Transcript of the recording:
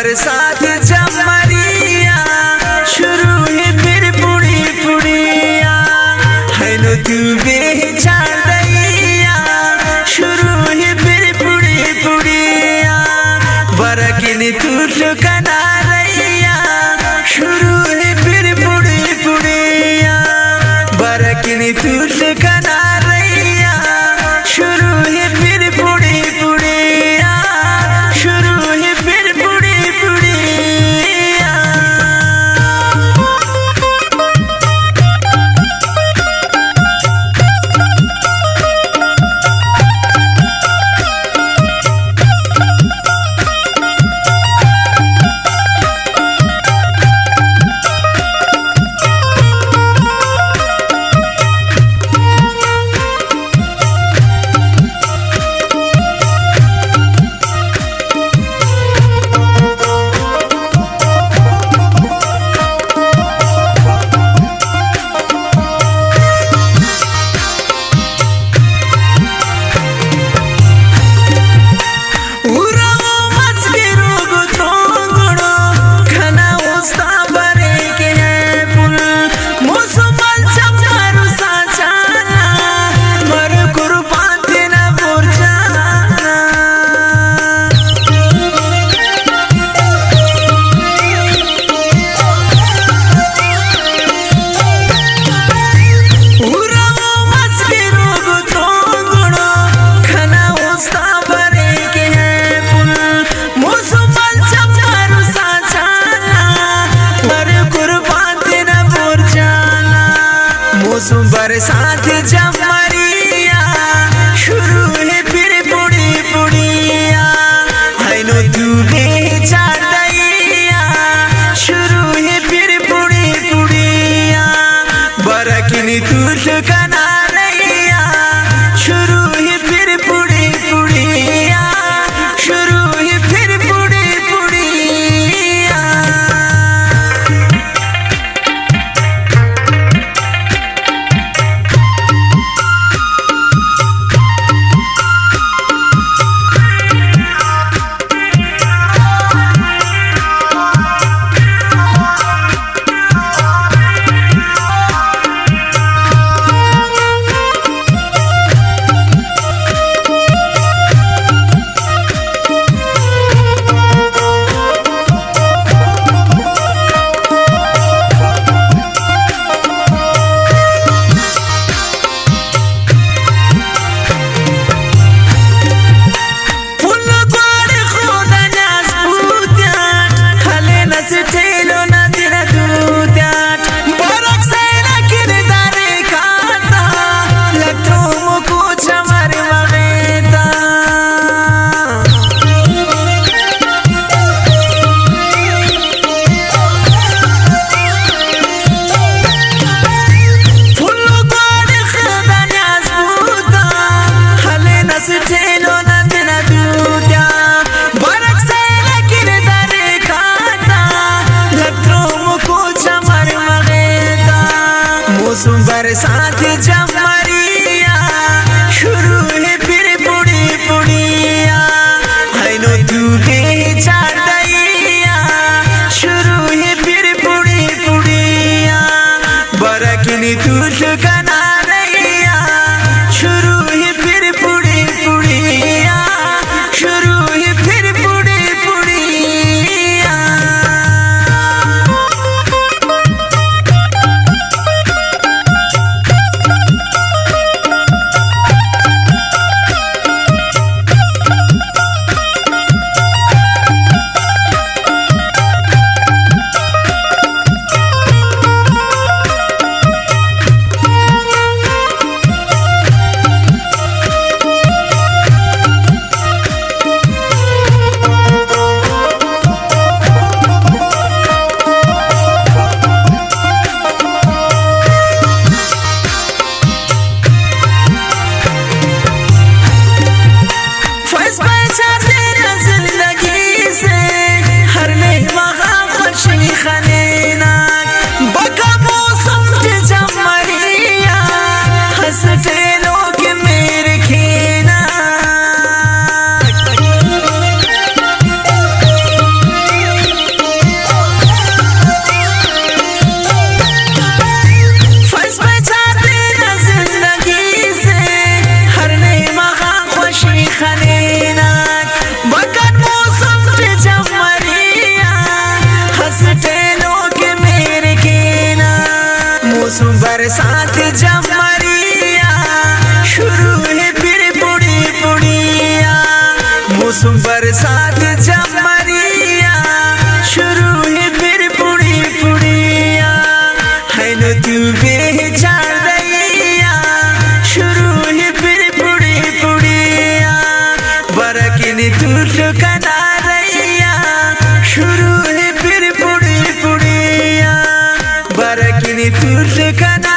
बरसात जमरिया शुरू है फिर पुड़ी पुड़िया है नो तू बेचार दैया शुरू है फिर पुड़ी पुड़िया बरकिन तू ठुकना रैया शुरू है फिर पुड़ी पुड़िया बरकिन तू ठुकना रैया शुरू है फिर पुड़ी पुड़िया शुरू है फिर पुड़ी पुड़िया बरसात जमरिया शुरू है फिर पुड़ी पुड़िया है नो तू बेचार दैया शुरू है फिर पुड़ी पुड़िया बरकिन तू ठुकना रैया शुरू है फिर पुड़ी पुड़िया शुरू है फिर पुड़ी पुड़िया बरसात जमरिया शुरू है फिर पुड़ी पुड़िया है नो तू बेचार दैया शुरू है फिर पुड़ी पुड़िया बरकिन तू ठुकना रैया शुरू है फिर पुड़ी पुड़िया शुरू है फिर पुड़ी पुड़िया तुझे खाना